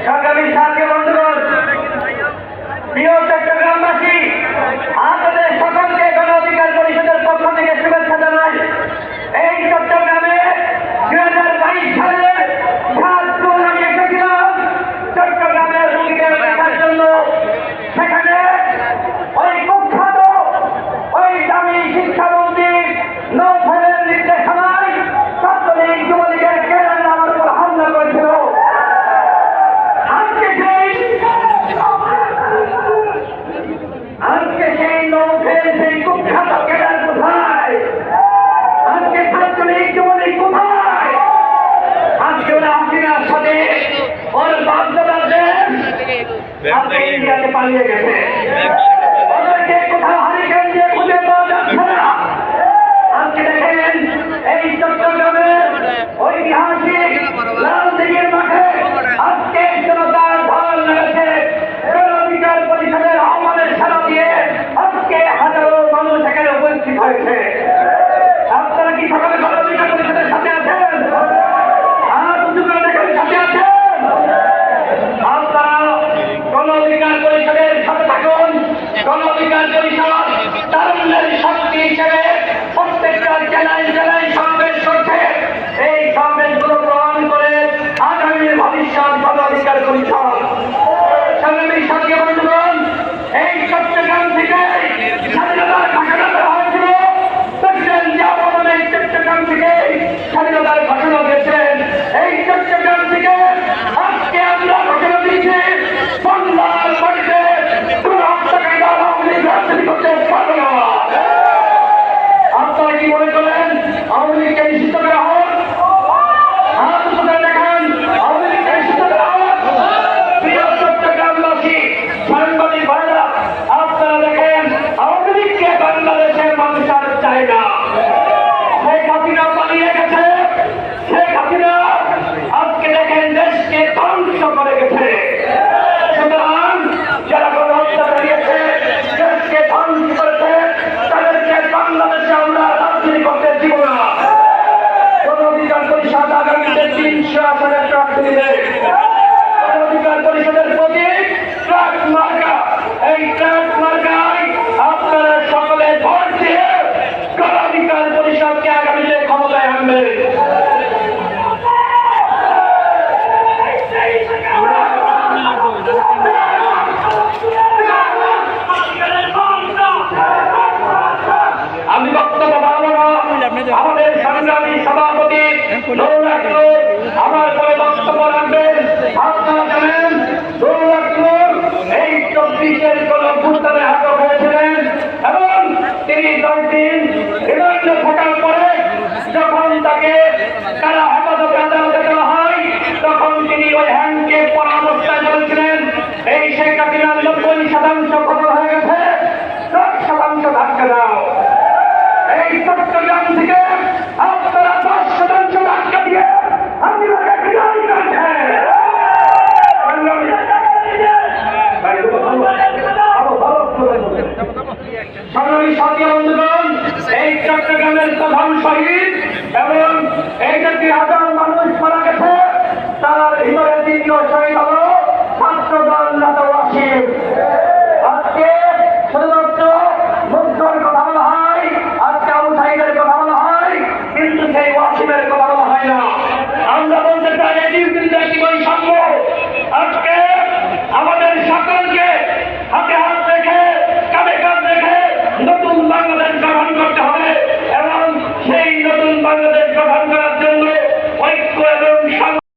সংগ্রামী সাথী বন্ধুগণ, প্রিয় চট্টগ্রামবাসী, আপনাদের সকলকে গণ অধিকার পরিষদের পক্ষ থেকে শুভেচ্ছা জানাই। এই চট্টগ্রামে 2022 সালের 7 জুন আমি এসেছিলাম চট্টগ্রামের রোগীদের দেখার জন্য। সেখানে ওই কুখ্যাত ওই দামি শিক্ষামন্ত্রী নৌফেলের নির্দেশনায় ছাত্রলীগ যুবলীগের কেরানি আমার উপর হামলা করেছিল। আজকে সেই নৌফেল সেই কুখ্যাত কেরানি কোথায়? আজকে ছাত্রলীগ যুবলীগ কোথায়? আজকে ওরা হাসিনার সাথে ওর বাধ্যতাদের ইন্ডিয়াতে পালিয়ে গেছে। ওদেরকে কোথাও হারিকেন দিয়ে খুঁজে পাওয়া যাচ্ছে না। আজকে দেখেন এই চট্টগ্রামের ঐতিহাসিক লালদিঘির মাঠে আজকে জনতার ঢল নেমেছে। গণ অধিকার পরিষদের আহ্বানের সাড়া দিয়ে আজকে হাজারো মানুষ এখানে উপস্থিত হয়েছে। আপনারা কি সকালে গণ অধিকার পরিষদের সাথে আছেন? সাথে আছেন? আপনারা গণ অধিকার পরিষদের সাথে থাকুন। গণ অধিকার পরিষদ তারুণ্যের শক্তি হিসেবে প্রত্যেকটা জেলায় জেলায় সমাবেশ করছে। এই সমাবেশগুলো গ্রহণ করে আগামী ভবিষ্যৎ গণ অধিকার পরিষদ। সংগ্রামী সাথী বন্ধুগণ, এই চট্টগ্রাম থেকে স্বাধীনতার ঘোষণা করা হয়েছিল। প্রেসিডেন্ট জিয়া রহমান এই চট্টগ্রাম থেকে স্বাধীনতার ঘোষণা দিয়েছেন। এই চট্টগ্রাম থেকে আজকে আমরা ঘোষণা দিয়েছি বাংলার মাটিতে কোনো হত্যাকারী দল আওয়ামী লীগ রাজনীতি করতে পারবে না। আপনারা কি মনে করেন আওয়ামী লীগকে নিষিদ্ধ করা হোক? হাত উপরে দেখান, আওয়ামী লীগকে নিষিদ্ধ করা হোক। প্রিয় চট্টগ্রামবাসী, সাংবাদিক ভাইরা, আপনারা দেখেন আওয়ামী লীগকে বাংলাদেশের মানুষ আর চায় না। শেখ হাসিনা পালিয়ে গেছে। শেখ হাসিনা আজকে দেখেন দেশকে ধ্বংস করে গেছে। সুতরাং যারা গণহত্যা চালিয়েছে, দেশকে ধ্বংস করেছে, তাদেরকে বাংলাদেশে আমরা রাজনীতি করতে দিব না। গণ অধিকার পরিষদ আগামীতে 300 আসনের প্রার্থী দিবে। গণ অধিকার পরিষদের প্রতীক ট্রাক মার্কা। এই ট্রাক মার্কায় আপনারা সকলে ভোট দিয়ে গণ অধিকার পরিষদকে আগামীতে ক্ষমতায় আনবে। আমি বক্তব্য পাবো না। আমাদের সংগ্রামী সভাপতি আমার পরে বক্তব্য রাখবেন। আপনারা জানেন এই 24-এর কোন ভূতানে আটক হয়েছিলেন এবং তিনি 10 দিন রিমান্ডে থাকার পরে যখন তাকে কারা হেফাজতে আদালতে দেওয়া হয় তখন তিনি ওই হ্যান্ডকে পরামর্শায় বলেছিলেন এই শেখ হাসিনার 90% খবর হয়ে গেছে, 10% ধাক্কা দাও। এই চট্টগ্রাম থেকে আপনারা 10% ধাক্কা দিয়ে হাসিনাকে বিদায় করেছেন। সংগ্রামী সাথী বন্ধুগণ, এই চট্টগ্রামের প্রধান শহীদ এবং এই যে 2000 মানুষ মারা গেছে তার ভিতরে 3জন শহীদ হল ছাত্রদল নেতা ওয়াসিম। আজকে শুধুমাত্র মুগ্ধর কথা বলা হয়, আজকে আবু সাঈদের কথা বলা হয়, কিন্তু সেই ওয়াসিমের কথা বলা হয় না। আমরা বলতে চাই এটি একটি বৈষম্য। আজকে আমাদের সকলকে হাতে হাত রেখে কাঁধে কাঁধ রেখে নতুন বাংলাদেশ গঠন করতে হবে এবং সেই নতুন বাংলাদেশ